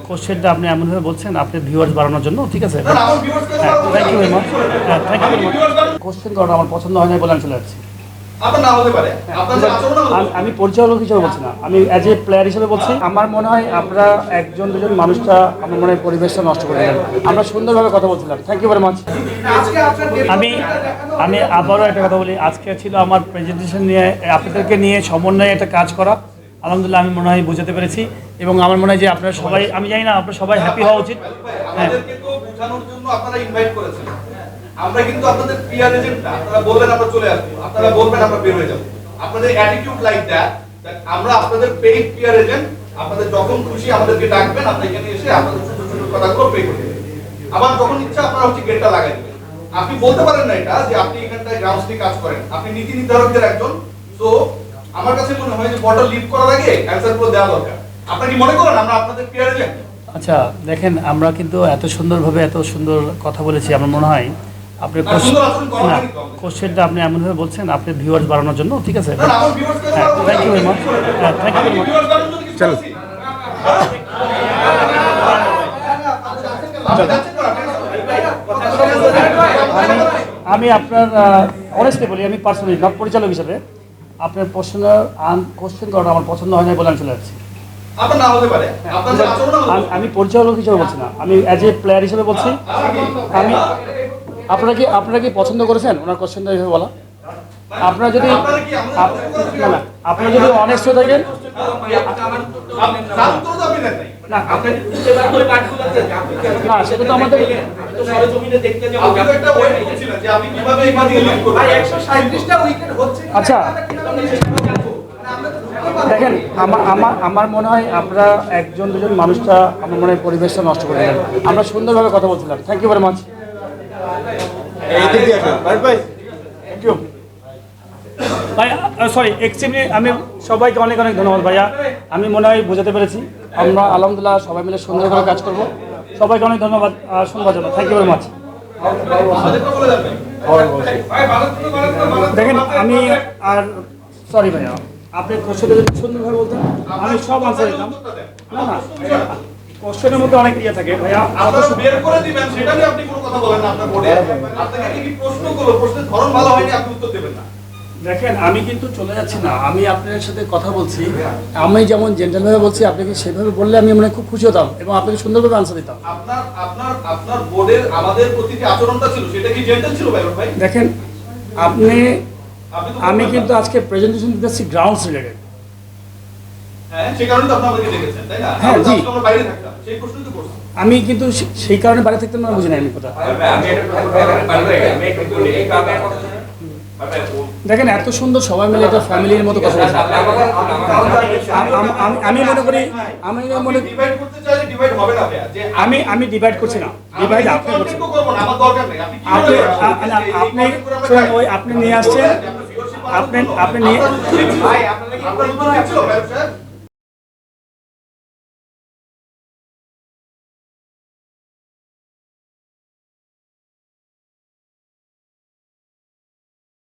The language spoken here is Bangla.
কোশ্চেনটা আপনি এমনভাবে বলছেন আপনি ভিউয়ার্স বাড়ানোর জন্য, ঠিক আছে? না, আমার viewers কে বাড়াবো thank you very much. Thank you আমি ভেরি viewers মাচ। বাড়াবো। কোশ্চেন করাটা আমার পছন্দ হয় না বলে আমি চলে যাচ্ছি। আপনার না হতে পারে আপনাদের আচরণ আমি পরিচালক হিসেবে বলছি না, আমি অ্যাজ এ প্লেয়ার হিসেবে বলছি। আমার মনে হয় আপনারা একজন দুজন মানুষটা আমার মনে হয় পরিবেশটা নষ্ট করে দিলেন। আমরা সুন্দরভাবে কথা বলছিলাম। Thank you very much. আজকে আপনার আমি আবারও একটা কথা বলি, আজকে ছিল আমার প্রেজেন্টেশন নিয়ে আপনাদেরকে নিয়ে সমন্বয়ে একটা কাজ করা। আলহামদুলিল্লাহ আমি মনে হয় বুঝাতে পেরেছি এবং আমার মনে হয় যে আপনারা সবাই, আমি জানি না আপনারা সবাই হ্যাপি হওয়া উচিত। আমাদেরকে তো বোঝানোর জন্য আপনারা ইনভাইট করেছেন। আমরা কিন্তু আপনাদের পিয়ার এজেন্ট না। আপনারা বলবেন আমরা চলে আসবো, আপনারা বলবেন আমরা বের হয়ে যাব। আপনাদের অ্যাটিটিউড লাইক দ্যাট আমরা আপনাদের পেইড পিয়ার এজেন্ট। আপনাদের যখন খুশি আমাদেরকে ডাকবেন, আমরা এখানে এসে আপনাদের ছোট ছোট কথাগুলো পে করে দেবেন। আবার যখন ইচ্ছা আপনারা হচ্ছে গেটটা লাগাই দেবেন। আপনি বলতে পারেন না এটা যে আপনি এখানটায় গ্রাউন্ডস নিয়ে কাজ করেন, আপনি নীতি নির্ধারকদের একজন। সো আমার কাছে মনে হয় যে বলটা লিড করার আগে অ্যানসারগুলো দেওয়া দরকার। আপনারা কি মনে করেন আমরা আপনাদের পিয়ার এজেন্ট? আচ্ছা দেখেন, আমরা কিন্তু এত সুন্দরভাবে এত সুন্দর কথা বলেছি। আমার মনে হয় আপনি কোশ্চেনটা আপনি এমনভাবে বলছেন আপনি ভিউয়ার্স বাড়ানোর জন্য, ঠিক আছে? না, আমার viewers কে বাড়াবো। Thank you very much. Thank you very much. viewers বাড়ানোর জন্য কিছু চলো। বলছি? আপনি যাচ্ছেন তো, আমি আপনার অনেস্টলি বলি, আমি পার্সোনালি নট পরিচালক হিসেবে আপনার কোশ্চেন করাটা আমার পছন্দ হয় না বলে আমি চলে যাচ্ছি। আপনার না হতে পারে আপনাদের আচরণ আমি পরিচালক হিসেবে বলছি না, আমি অ্যাজ এ প্লেয়ার হিসেবে বলছি। আমি আপনারা কি পছন্দ করেছেন ওনার কোশ্চেনটা এইভাবে বলা? আপনারা যদি না না আপনারা যদি অনেস্ট হয়ে থাকেন, না আপনি না সেটা তো আমাদের আচ্ছা দেখেন, আমার মনে হয় আপনারা একজন দুজন মানুষটা আমার মনে হয় পরিবেশটা নষ্ট করে দিলেন। আমরা সুন্দরভাবে কথা বলছিলাম। Thank you very much. Thank you ভাই, সরি এক্সট্রিমলি আমি সবাইকে অনেক অনেক ধন্যবাদ ভাইয়া। আমি মনে হয় বোঝাতে পেরেছি। আমরা আলহামদুলিল্লাহ সবাই মিলে সুন্দর করে কাজ করব। সবাইকে অনেক ধন্যবাদ শুনবার জন্য। Thank you very much. দেখেন আমি আর সরি ভাইয়া, আপনি কোশ্চেনটা যদি সুন্দরভাবে বলতেন আমি সব আনসার দিতাম। না না কোশ্চেনের মধ্যে অনেক ইয়ে থাকে ভাইয়া। আপনারা বের করে দিবেন সেটা নিয়ে আপনি কোনো কথা বলেন না আপনার বোর্ডে। আপনাকে কি প্রশ্নগুলো প্রশ্নের ধরন ভালো হয়নি আপনি উত্তর দেবেন না। দেখেন আমি কিন্তু চলে যাচ্ছি না, আমি আপনার সাথে কথা বলছি। আমি যেমন জেন্টালভাবে বলছি আপনাকে সেভাবে বললে আমি মানে খুব খুশি হতাম এবং আপনাকে সুন্দরভাবে আনসার দিতাম। আপনার বোর্ডের আমাদের প্রতি যে আচরণটা ছিল সেটা কি জেন্টাল ছিল ভাই? দেখেন আমি কিন্তু আজকে প্রেজেন্টেশন দিতেছি গ্রাউন্ডস রিলেটেড। হ্যাঁ সেই কারণে তো আপনি আমাদেরকে ডেকেছেন তাই না? হ্যাঁ জি, আমরা বাইরে থাকতাম সেই প্রশ্নই তো করছি। আমি কিন্তু সেই কারণে বাইরে থাকতাম না, বুঝি না আমি কথা। দেখেন এত সুন্দর সবাই মিলে একটা ফ্যামিলির মতো কথা বলছে। আমি মনে করি ডিভাইড করতে চাইলে ডিভাইড হবে না ভাইয়া। যে আমি ডিভাইড করছি না, ডিভাইড আপনি করছেন। করব না, আমার দরকার নেই। আপনি নিয়ে আসছেন, আপনি নিয়ে ভাই আপনার উত্তর ছিল ভাই স্যার।